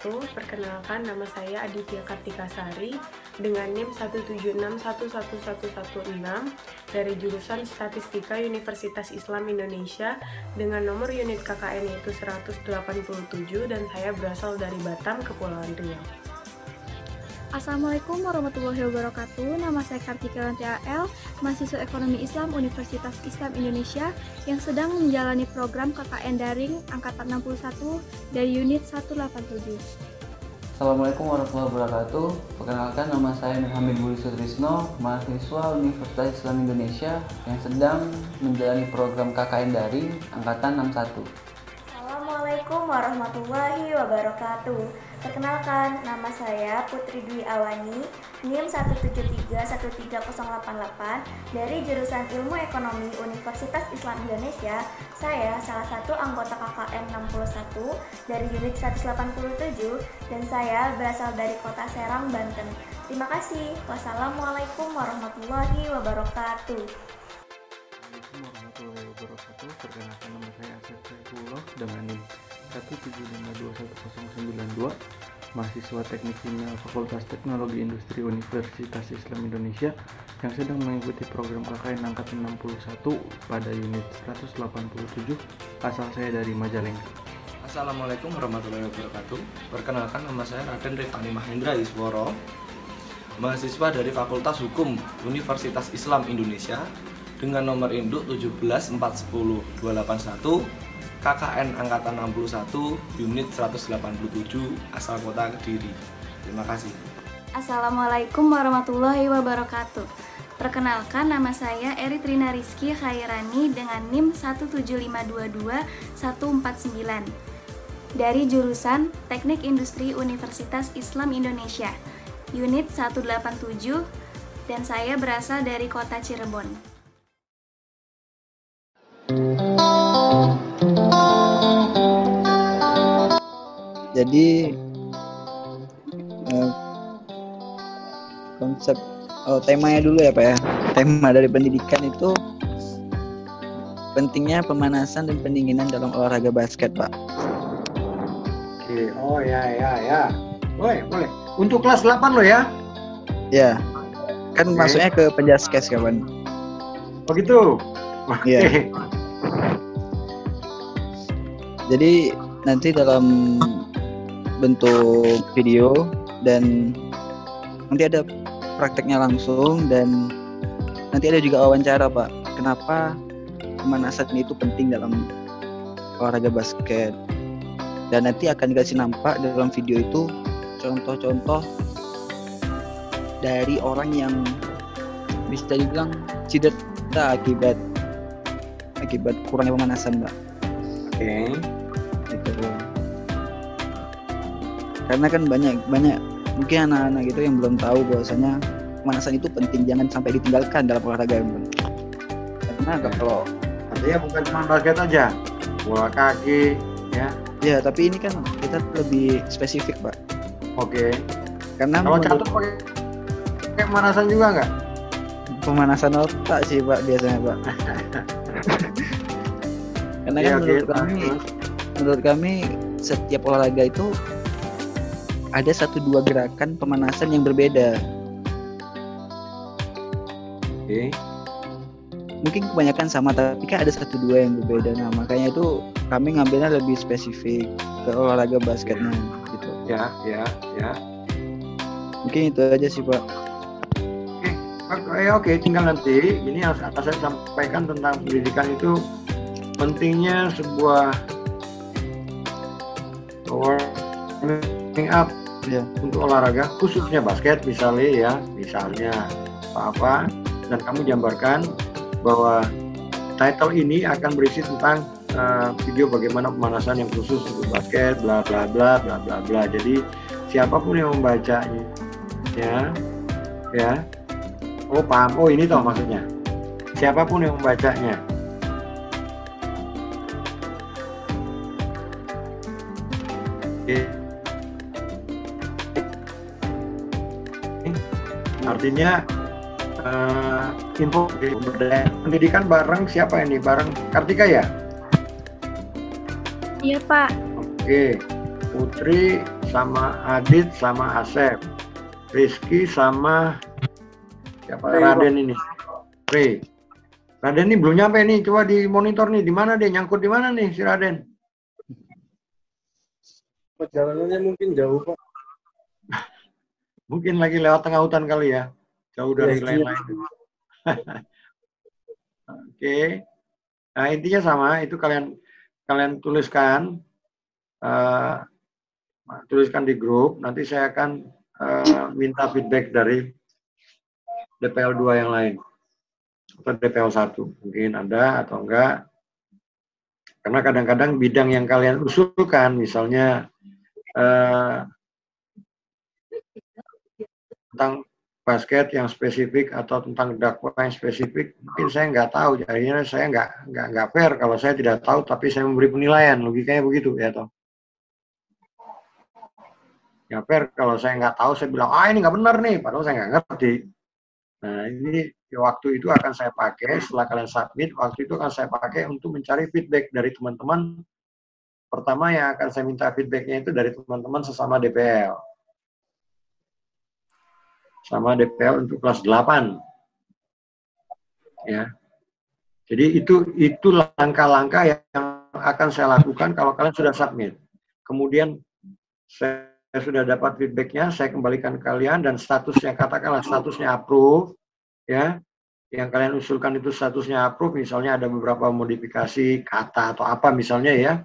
wabarakatuh. Perkenalkan, nama saya Aditya Kartikasari dengan NIM 176111116 dari jurusan Statistika Universitas Islam Indonesia dengan nomor unit KKN yaitu 187 dan saya berasal dari Batam, Kepulauan Riau. Assalamualaikum warahmatullahi wabarakatuh. Nama saya Kartika L, mahasiswa Ekonomi Islam Universitas Islam Indonesia yang sedang menjalani program KKN Daring Angkatan 61 dari unit 187. Assalamualaikum warahmatullahi wabarakatuh. Perkenalkan, nama saya Muhammad Budi Sutrisno, mahasiswa Universitas Islam Indonesia yang sedang menjalani program KKN Daring Angkatan 61. Assalamualaikum warahmatullahi wabarakatuh. Perkenalkan, nama saya Putri Dwi Awani, NIM 173130888 dari jurusan Ilmu Ekonomi Universitas Islam Indonesia. Saya salah satu anggota KKN 61 dari unit 187 dan saya berasal dari Kota Serang, Banten. Terima kasih. Wassalamualaikum warahmatullahi wabarakatuh. Warahmatullahi wabarakatuh. Perkenalkan, nama saya Asep Saifullah dengan NIM 175211092, mahasiswa Teknik Kimia Fakultas Teknologi Industri Universitas Islam Indonesia yang sedang mengikuti program KKN Angkatan 61 pada unit 187, asal saya dari Majalengka. Assalamualaikum warahmatullahi wabarakatuh. Perkenalkan, nama saya Raden Rifani Mahendra Isworo, mahasiswa dari Fakultas Hukum Universitas Islam Indonesia dengan nomor induk 17410-281 KKN Angkatan 61 unit 187 asal kota Kediri. Terima kasih. Assalamualaikum warahmatullahi wabarakatuh. Perkenalkan, nama saya Eritrina Rizky Khairani dengan NIM 17522-149 dari jurusan Teknik Industri Universitas Islam Indonesia unit 187 dan saya berasal dari kota Cirebon. Jadi temanya dulu ya Pak ya. Tema dari pendidikan itu pentingnya pemanasan dan pendinginan dalam olahraga basket, Pak. Oke, oh ya. Boleh. Untuk kelas 8 lo ya? Ya. Kan masuknya ke penjaskes kawan. Oh gitu. Oke. Iya. Jadi nanti dalam bentuk video dan nanti ada prakteknya langsung dan nanti ada juga wawancara, Pak. Kenapa pemanasan itu penting dalam olahraga basket? Dan nanti akan dikasih nampak dalam video itu contoh-contoh dari orang yang bisa dibilang cedera akibat kurangnya pemanasan, Pak. Oke. Gitu. Karena kan banyak mungkin anak-anak gitu yang belum tahu bahwasanya pemanasan itu penting, jangan sampai ditinggalkan dalam olahraga. Karena kalau artinya bukan cuma basket aja, bola kaki, ya. Ya, tapi ini kan kita lebih spesifik, Pak. Oke. Karena kalau catur pakai pemanasan juga nggak? Pemanasan otak sih, Pak, biasanya, Pak. Karena kan menurut kami setiap olahraga itu ada 1-2 gerakan pemanasan yang berbeda. Oke. Mungkin kebanyakan sama, tapi kan ada 1-2 yang berbeda. Nah, makanya itu kami ngambilnya lebih spesifik ke olahraga basketnya gitu. Ya. Mungkin itu aja sih, Pak. Oke, tinggal nanti ini yang akan saya sampaikan tentang pendidikan itu pentingnya sebuah warming up ya untuk olahraga, khususnya basket misalnya apa dan kamu gambarkan bahwa title ini akan berisi tentang video bagaimana pemanasan yang khusus untuk basket, bla bla bla bla bla bla. Jadi siapapun yang membacanya ya paham, ini toh maksudnya siapapun yang membacanya artinya info pendidikan bareng siapa ini? Bareng Kartika ya? Iya, Pak. Oke, Putri sama Adit sama Asep, Rizky sama siapa? Raden ini. Raden ini belum nyampe nih, coba di monitor nih, di mana dia, nyangkut di mana nih si Raden? Perjalanannya mungkin jauh, Pak. Mungkin lagi lewat tengah hutan kali ya, jauh dari lain-lain. Oke. Nah, intinya sama, itu kalian tuliskan di grup, nanti saya akan minta feedback dari DPL 2 yang lain. Atau DPL 1, mungkin ada atau enggak. Karena kadang-kadang bidang yang kalian usulkan, misalnya tentang basket yang spesifik atau tentang dakwah yang spesifik, mungkin saya nggak tahu. Jadinya saya nggak fair kalau saya tidak tahu, tapi saya memberi penilaian. Logikanya begitu ya toh. Nggak fair kalau saya nggak tahu, saya bilang ini nggak benar nih, padahal saya nggak ngerti. Nah, ini waktu itu akan saya pakai setelah kalian submit. Waktu itu akan saya pakai untuk mencari feedback dari teman-teman. Pertama yang akan saya minta feedbacknya itu dari teman-teman sesama DPL. Sama DPL untuk kelas 8. Ya. Jadi itu langkah-langkah yang akan saya lakukan kalau kalian sudah submit. Kemudian saya sudah dapat feedbacknya, saya kembalikan ke kalian dan statusnya, katakanlah statusnya approve, ya. Yang kalian usulkan itu statusnya approve, misalnya ada beberapa modifikasi kata atau apa misalnya ya.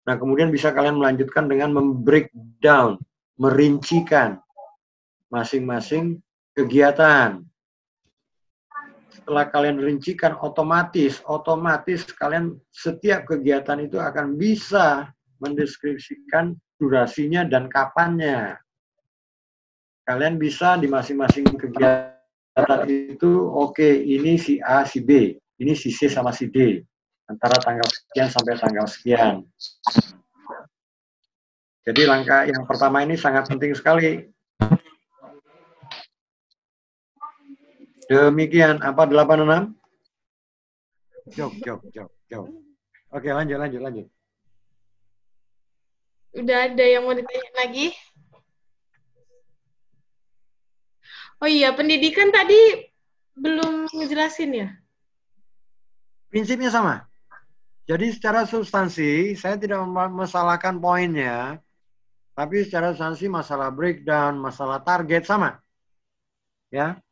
Nah, kemudian bisa kalian melanjutkan dengan membreakdown, merincikan masing-masing kegiatan. Setelah kalian rincikan, otomatis kalian setiap kegiatan itu akan bisa mendeskripsikan durasinya dan kapannya. Kalian bisa di masing-masing kegiatan itu, oke, ini si A, si B, ini si C sama si D, antara tanggal sekian sampai tanggal sekian. Jadi langkah yang pertama ini sangat penting sekali. Demikian, apa 86? Jawab. Oke, lanjut. Udah ada yang mau ditanya lagi? Oh iya, pendidikan tadi belum ngejelasin ya? Prinsipnya sama. Jadi secara substansi, saya tidak memasalahkan poinnya, tapi secara substansi masalah breakdown, masalah target sama. Ya.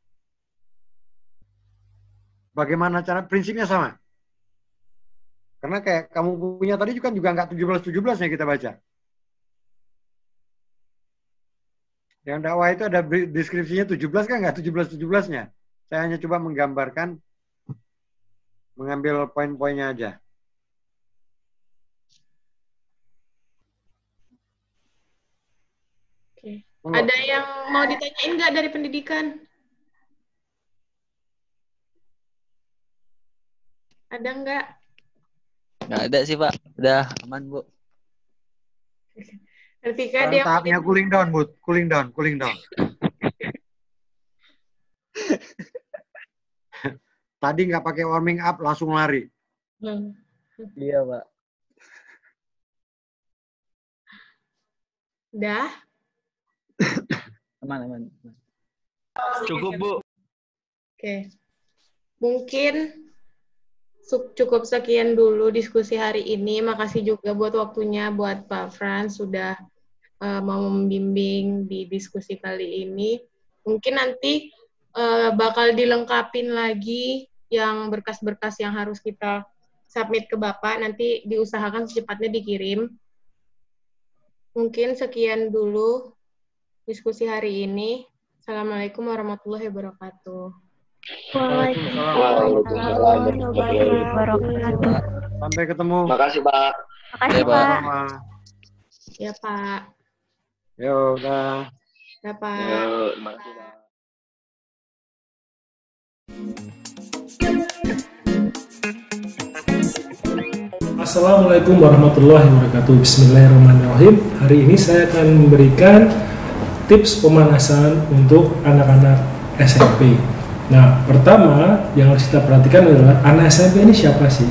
Bagaimana cara, prinsipnya sama. Karena kayak kamu punya tadi juga nggak 17-17 yang kita baca. Yang dakwah itu ada deskripsinya 17 kan, nggak 17-17-nya. Saya hanya coba menggambarkan, mengambil poin-poinnya aja. Oke. Ada yang mau ditanyain nggak dari pendidikan? Ada nggak? Nggak ada sih, Pak. Udah aman, Bu. Ketika dia tahapnya cooling down, Bu. Cooling down. Tadi nggak pakai warming up, langsung lari. Iya, Pak. Udah? Aman. Cukup, Bu. Oke. Mungkin cukup sekian dulu diskusi hari ini. Makasih juga buat waktunya buat Pak Frans sudah mau membimbing di diskusi kali ini. Mungkin nanti bakal dilengkapin lagi yang berkas-berkas yang harus kita submit ke Bapak. Nanti diusahakan secepatnya dikirim. Mungkin sekian dulu diskusi hari ini. Assalamualaikum warahmatullahi wabarakatuh. Waalaikumsalam warahmatullahi wabarakatuh. Sampai ketemu. Makasih, Pak. Makasih, Pak. Ya, Pak. Yo, udah. Ya, Pak. Makasih, Pak. Assalamualaikum warahmatullahi wabarakatuh. Bismillahirrahmanirrahim. Hari ini saya akan memberikan tips pemanasan untuk anak-anak SMP. Nah, pertama yang harus kita perhatikan adalah anak SMP ini siapa sih?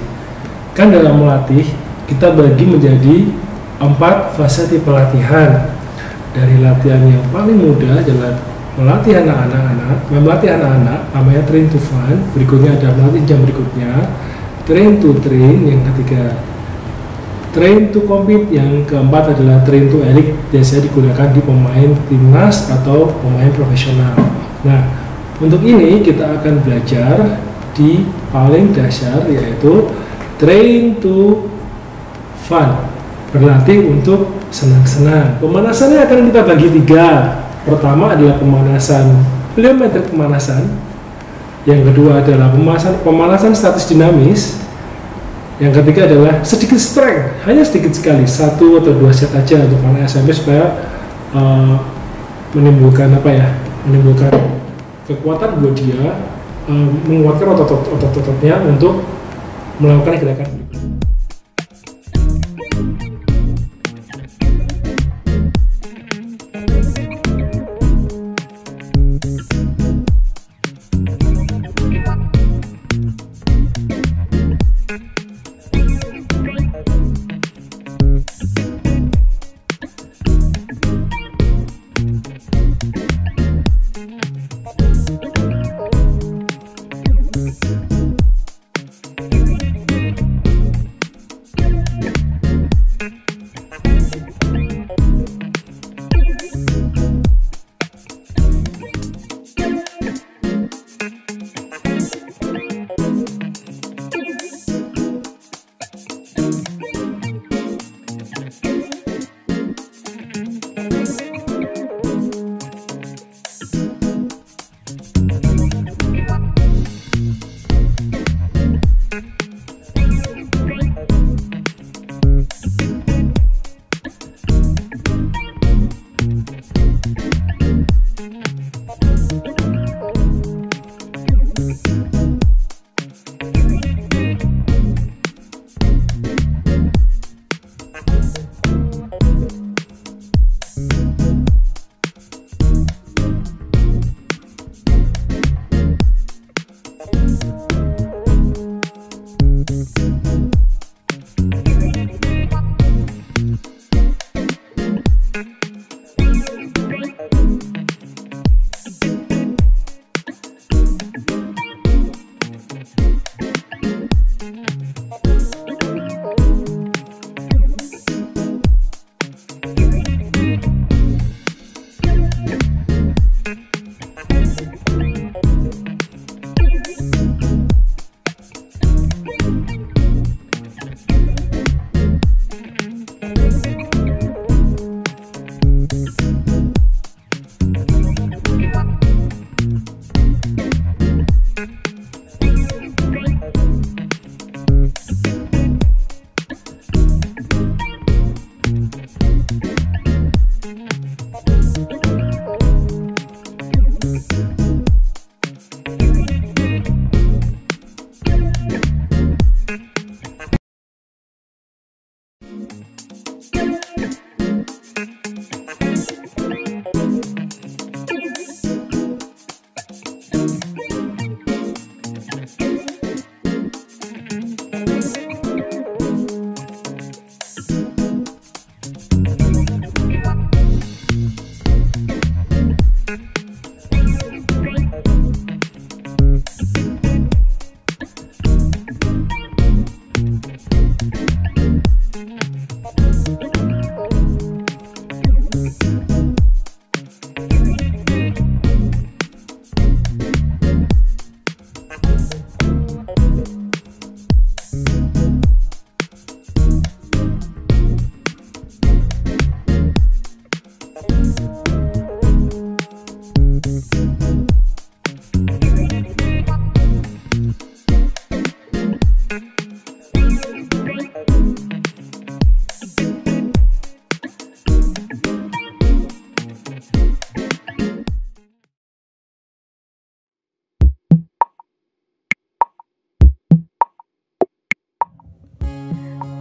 Kan dalam melatih, kita bagi menjadi 4 fase tipe latihan. dari latihan yang paling mudah adalah melatih anak-anak namanya train to fun, berikutnya ada melatih jam berikutnya, train to train, yang ketiga train to compete, yang keempat adalah train to elite, biasanya digunakan di pemain timnas atau pemain profesional. Nah, untuk ini kita akan belajar di paling dasar, yaitu train to fun, berlatih untuk senang-senang. Pemanasannya akan kita bagi 3. Pertama adalah pemanasan plyometrik pemanasan. Yang kedua adalah pemanasan statis dinamis. Yang ketiga adalah sedikit strength, hanya sedikit sekali, 1 atau 2 set aja untuk anak SMP supaya menimbulkan kekuatan buat dia, menguatkan otot-ototnya untuk melakukan gerakan berikut.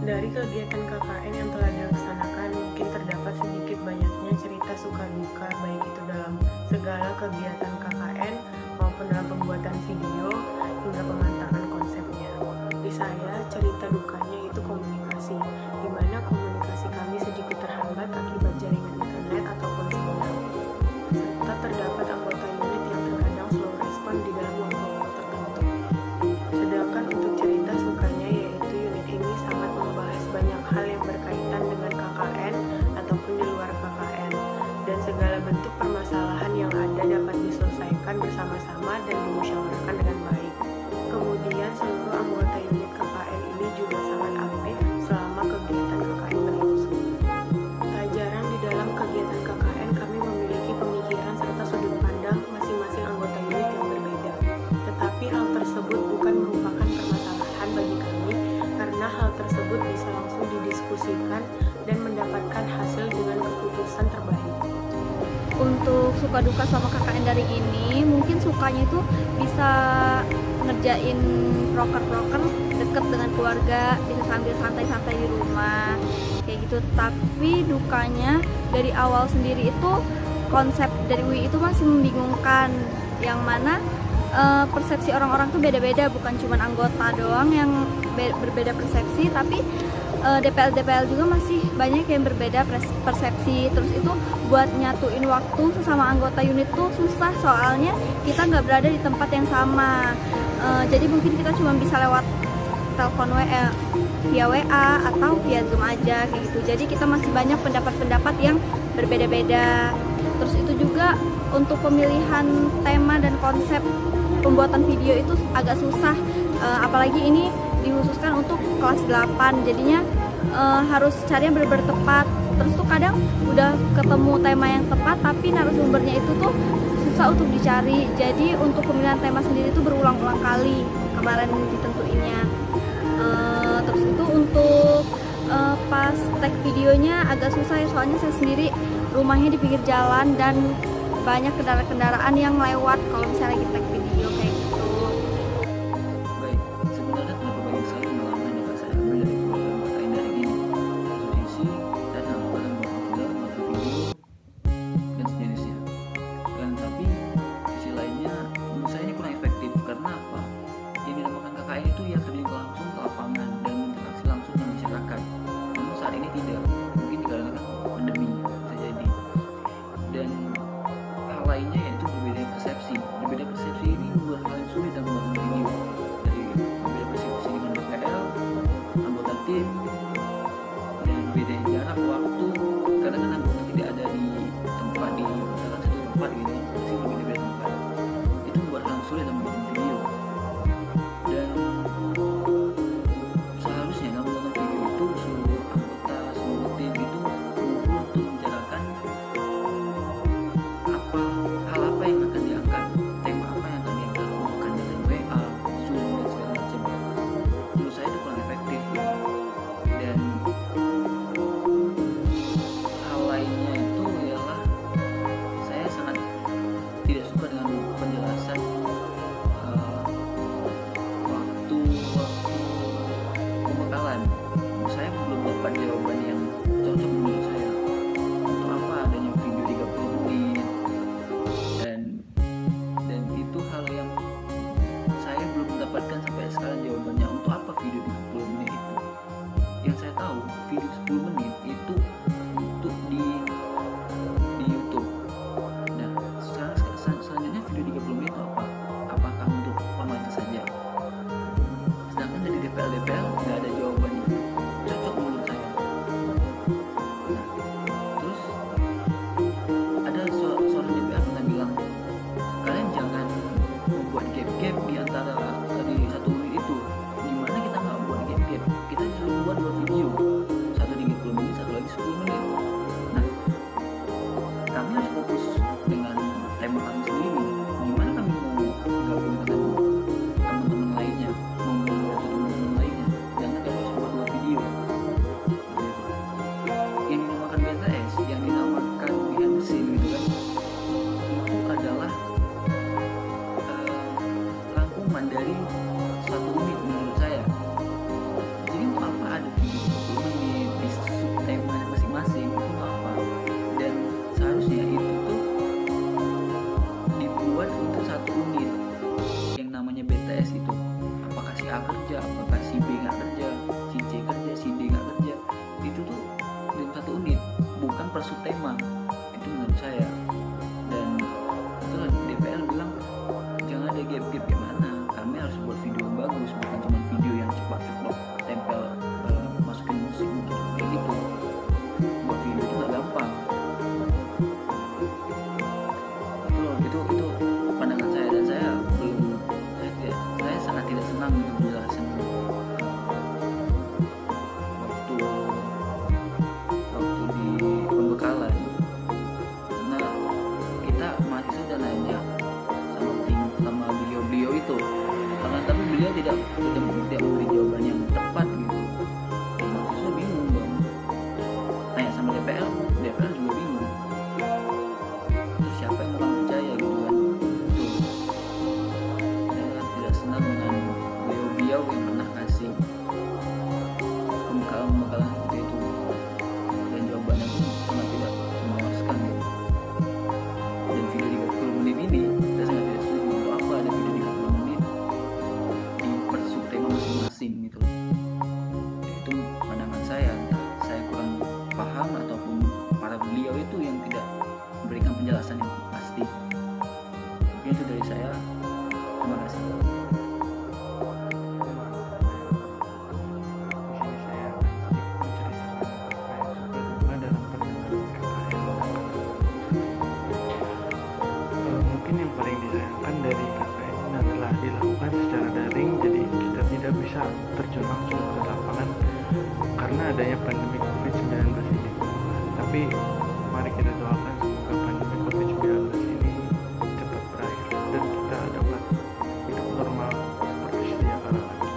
Dari kegiatan KKN yang telah dilaksanakan, mungkin terdapat sedikit banyaknya cerita suka duka, baik itu dalam segala kegiatan KKN maupun dalam pembuatan video hingga pemantapan konsepnya. Di saya, cerita dukanya itu komunikasi, di mana komunikasi kami sedikit terhambat akibat jaringan internet ataupun suka duka sama KKN daring ini. Mungkin sukanya itu bisa ngerjain proker-proker deket dengan keluarga, bisa sambil santai-santai di rumah kayak gitu. Tapi dukanya dari awal sendiri itu konsep dari UI itu masih membingungkan, yang mana persepsi orang-orang tuh beda-beda, bukan cuma anggota doang yang berbeda persepsi, tapi DPL juga masih banyak yang berbeda persepsi. Terus itu buat nyatuin waktu sesama anggota unit tuh susah, soalnya kita nggak berada di tempat yang sama. Jadi mungkin kita cuma bisa lewat telepon via WA atau via Zoom aja kayak gitu. Jadi kita masih banyak pendapat-pendapat yang berbeda-beda. Terus itu juga untuk pemilihan tema dan konsep pembuatan video itu agak susah, apalagi ini dikhususkan untuk kelas 8, jadinya harus cari yang benar-benar tepat. Terus tuh kadang udah ketemu tema yang tepat tapi narasumbernya itu tuh susah untuk dicari, jadi untuk pemilihan tema sendiri itu berulang-ulang kali kemarin ditentuinnya. Terus itu untuk pas tag videonya agak susah ya, soalnya saya sendiri rumahnya di pinggir jalan dan banyak kendaraan-kendaraan yang lewat kalau misalnya lagi tag video kayak gitu. Baik, sebenarnya terdapat banyak sekali pengalaman yang dapat saya ambil dari program KKN daring ini, diskusi dan anggapan program atau video dan sejenisnya. Dan tapi sisi lainnya menurut saya ini kurang efektif. Karena apa? Yang dinamakan KKN itu ya terjun langsung ke lapangan dan berinteraksi langsung dengan masyarakat. Namun saat ini tidak, mungkin dikarenakan pandemi bisa jadi. Dan hal lainnya yaitu berbeda persepsi. Berbeda persepsi ini membuat hal yang sulit dalam membuat video. Dari berbeda persepsi dengan DPL, anggota tim, dan beda jarak waktu. Karena kan anggota tidak ada di tempat, di misalkan satu tempat gitu, pasti berbeda-beda tempat. Itu membuat hal yang sulit dalam membuat video. Dan seharusnya dalam membuat video itu seluruh anggota, seluruh tim itu kumpul untuk membicarakan hal apa yang akan diangkat, tema apa yang akan diangkat, bukan dengan WA, Zoom dan segala macam. Menurut saya itu kurang efektif. Dan hal lainnya itu ialah saya sangat tidak suka dengan penjelasan waktu pembekalan. Saya belum dapat jawaban yang cocok menurut saya. Untuk apa adanya video 30 menit, dan itu hal yang saya belum mendapatkan sampai sekarang jawabannya. Untuk apa video 30 menit itu? Yang saya tahu video 10 menit itu untuk di YouTube. Nah, selanjutnya video 30 menit itu apa? Apakah untuk formalitas saja? Sedangkan dari DPL nggak ada jawabannya cocok menurut saya. Nah, terus ada seorang DPR pernah bilang, kalian jangan membuat gap-gap di antara di satu menit itu. Gimana kita nggak buat gap-gap? Kita disuruh buat 2 video, satu 30 menit, satu lagi 10 menit. Nah, kami harus fokus dengan tema kami sendiri. Gimana kami mau gabung dengan teman-teman lainnya, mau membuat teman-teman lainnya? Jangan kami harus buat 2 video. Yang dinamakan BTS, yang dinamakan behind the scene gitu kan, itu adalah rangkuman dari 1 menit menurut saya. Jadi untuk apa ada video 30 menit di subtema masing-masing, itu apa? Dan seharusnya itu tuh dibuat untuk 1 unit yang namanya BTS itu. Apakah si A kerja, apakah si B nggak kerja, si C kerja, si D nggak kerja, itu tuh dalam 1 unit, bukan per subtema. Itu menurut saya. Dan itulah DPL bilang jangan ada gap-gap. Gimana? Kami harus buat video yang bagus, bukan cuma video yang cepat ceplok tempel masukin musik kayak gitu. Buat video itu nggak gampang. Itu pandangan saya, dan saya sangat tidak senang dengan penjelasan waktu di pembekalan. Karena kita mahasiswa udah nanya sama beliau itu, karena tapi beliau tidak memberi jawaban yang tepat gitu. Mahasiswa bingung bang, tanya sama DPL juga bingung. Terus siapa yang kasih. Mungkin yang paling disayangkan dari KKN ini adalah dilakukan secara daring, jadi kita tidak bisa terjun langsung ke lapangan karena adanya pandemi COVID-19 ini. Tapi mari kita doakan semoga pandemi COVID-19 ini cepat berakhir dan kita dapat hidup normal seperti sedia kala lagi.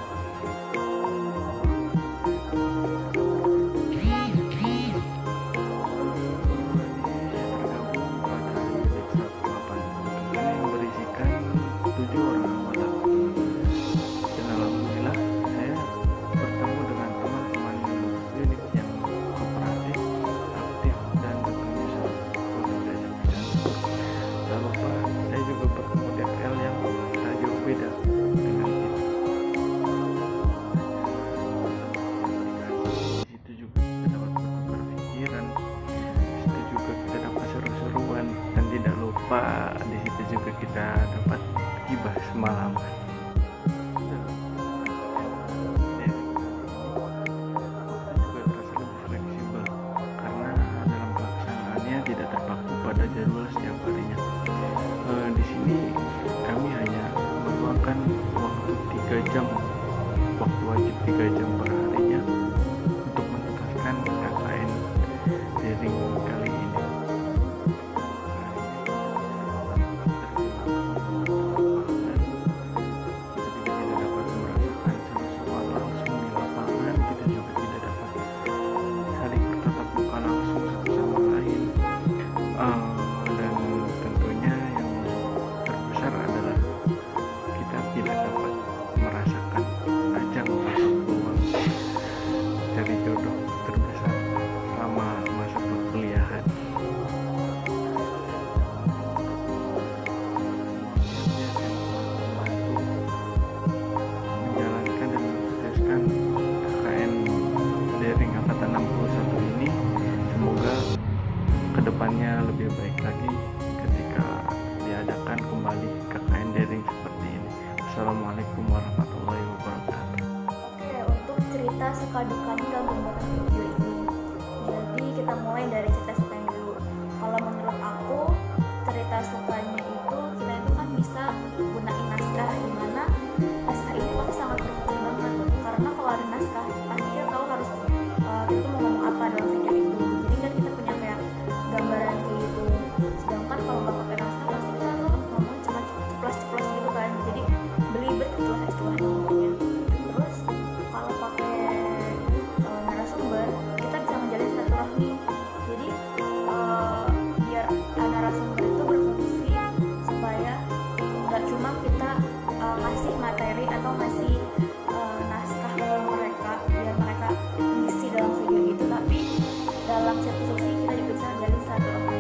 Di situ juga kita dapat gibah semalaman. Juga terasa lebih fleksibel karena dalam pelaksanaannya tidak terpaku pada jadwal setiap harinya. Di sini kami hanya meluangkan waktu 3 jam, waktu wajib 3 jam per harinya untuk menuntaskan KKN daring kali ini. Kedepannya lebih baik lagi ketika diadakan kembali KKN daring seperti ini. Assalamualaikum warahmatullahi wabarakatuh. Oke, untuk cerita suka dukanya dalam pembuatan video ini, jadi kita mulai dari cerita sukanya dulu. Kalau menurut aku, cerita sukanya itu kita itu kan bisa gunain naskah, dimana naskah ini pasti sangat berfungsi banget, karena kalau ada naskah pasti kita tahu harus kita tuh mau ngomong apa dalam video itu. Jadi kan kita punya kayak gambaran kayak gitu. Sedangkan kalau nggak pakai naskah pasti kita tuh ngomong cuma ceplos-ceplos gitu kan, jadi belibet gitu lah istilahnya ngomongnya. Terus kalau pakai narasumber kita bisa menjalin silaturahmi, jadi biar narasumber itu berfungsi supaya nggak cuma kita ngasih materi atau ngasih naskah ke mereka biar mereka ngisi dalam video itu, tapi dalam satu sesi kita juga bisa menjalin silaturahmi.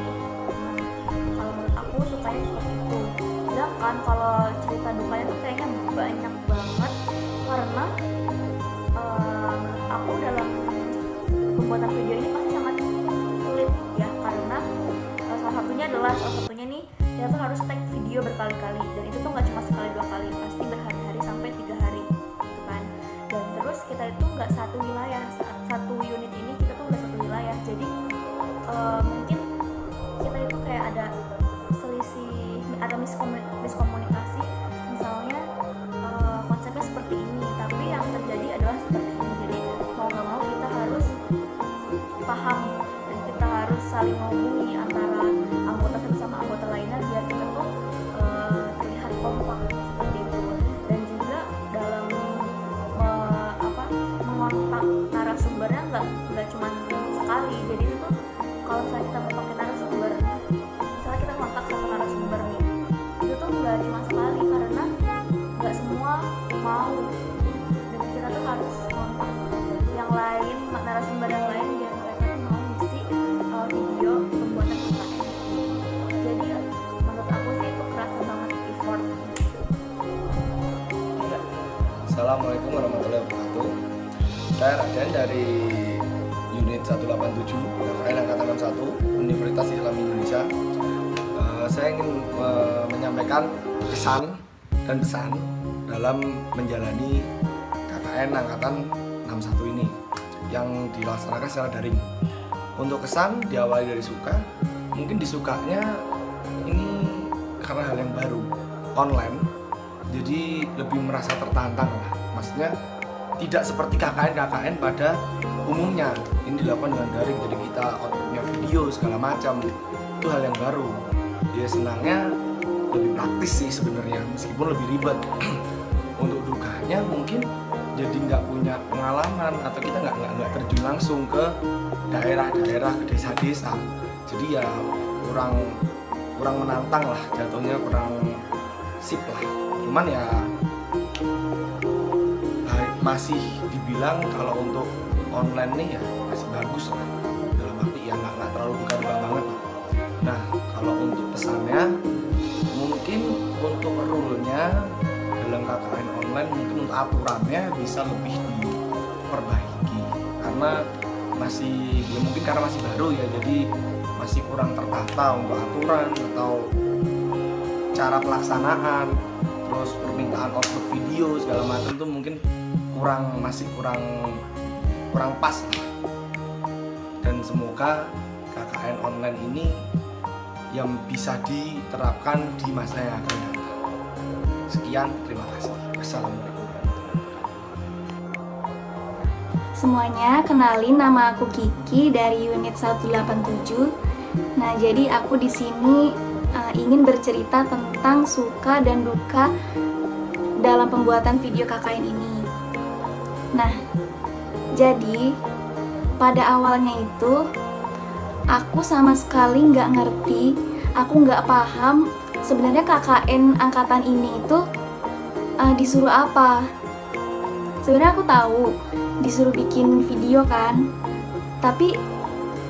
Kalau menurut aku sukanya seperti itu. Sedangkan kalau cerita dukanya tuh kayaknya banyak banget, karena menurut aku dalam pembuatan video ini pasti sangat sulit ya, karena salah satunya nih kita tuh harus tag video berkali-kali, dan itu tuh nggak cuma sekali 2 kali, pasti berhari-hari sampai 3 hari gitu kan. Dan terus kita itu nggak satu wilayah, satu unit ini kita tuh nggak satu wilayah, jadi mungkin kita itu kayak ada selisih, ada miskomunikasi, misalnya konsepnya seperti ini tapi yang terjadi adalah seperti ini. Jadi mau nggak mau kita harus paham dan kita harus saling menghubungi antara anggota satu sama anggota lainnya biar kita tuh terlihat kompak seperti itu. Dan juga dalam mengontak narasumbernya nggak cuma sekali, jadi itu tuh kalau misalnya kita mau pakai narasumber, misalnya kita kontak sama narasumber nih, itu tuh nggak cuma sekali karena nggak semua mau, dan kita tuh harus kontak yang lain, narasumber yang lain biar mereka tuh mau ngisi video pembuatan KKN. Jadi menurut aku sih itu kerasa banget effort. Assalamualaikum warahmatullahi wabarakatuh. Saya Raden dari unit 187 KKN Angkatan 61 Universitas Islam Indonesia. Saya ingin menyampaikan kesan dan pesan dalam menjalani KKN Angkatan 61 ini yang dilaksanakan secara daring. Untuk kesan diawali dari suka, mungkin disukanya ini karena hal yang baru, online, jadi lebih merasa tertantang lah. Maksudnya tidak seperti KKN pada umumnya, ini dilakukan dengan daring, jadi kita outputnya video segala macam, itu hal yang baru. Dia senangnya lebih praktis sih sebenarnya, meskipun lebih ribet. Untuk dukanya mungkin jadi nggak punya pengalaman atau kita nggak terjun langsung ke daerah-daerah, ke desa-desa, jadi ya kurang menantang lah jatuhnya, kurang sip lah. Cuman ya masih dibilang kalau untuk online nih ya masih bagus lah, dalam arti ya nggak terlalu bukan banget. Nah kalau untuk pesannya mungkin untuk rule-nya dalam KKN online, mungkin untuk aturannya bisa lebih diperbaiki karena masih ya mungkin karena masih baru ya, jadi masih kurang tertata untuk aturan atau cara pelaksanaan, terus permintaan output video segala macam tuh mungkin masih kurang pas. Dan semoga KKN online ini yang bisa diterapkan di masa yang akan datang. Sekian, terima kasih. Wassalamualaikum. Semuanya, kenalin, nama aku Kiki dari unit 187. Nah, jadi aku di sini ingin bercerita tentang suka dan duka dalam pembuatan video KKN ini. Nah, jadi pada awalnya itu aku sama sekali nggak ngerti, aku nggak paham sebenarnya KKN angkatan ini itu disuruh apa. Sebenarnya aku tahu disuruh bikin video kan, tapi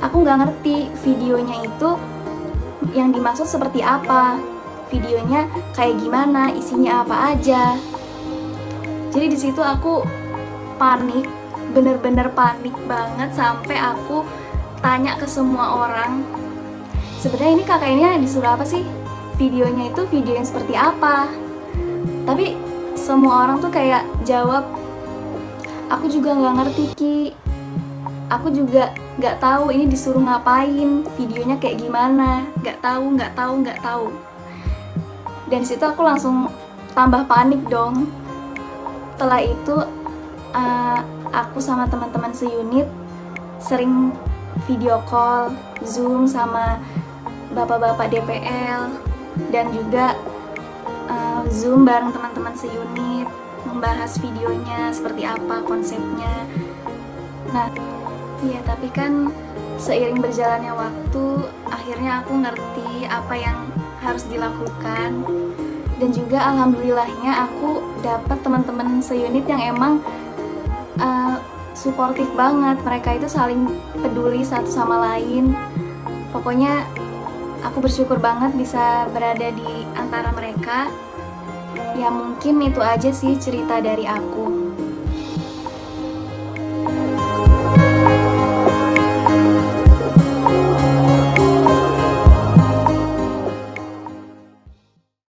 aku nggak ngerti videonya itu yang dimaksud seperti apa, videonya kayak gimana, isinya apa aja. Jadi di situ aku panik, bener-bener panik banget, sampai aku tanya ke semua orang, sebenarnya ini KKN-nya disuruh apa sih? Videonya itu video yang seperti apa? Tapi semua orang tuh kayak jawab, aku juga nggak ngerti Ki, aku juga nggak tahu ini disuruh ngapain, videonya kayak gimana, nggak tahu. Dan situ aku langsung tambah panik dong. Setelah itu aku sama teman-teman seunit sering video call, Zoom sama bapak-bapak DPL, dan juga Zoom bareng teman-teman seunit, membahas videonya seperti apa, konsepnya. Nah, iya, tapi kan seiring berjalannya waktu, akhirnya aku ngerti apa yang harus dilakukan. Dan juga alhamdulillahnya aku dapat teman-teman seunit yang emang suportif banget. Mereka itu saling peduli satu sama lain. Pokoknya aku bersyukur banget bisa berada di antara mereka. Ya mungkin itu aja sih cerita dari aku.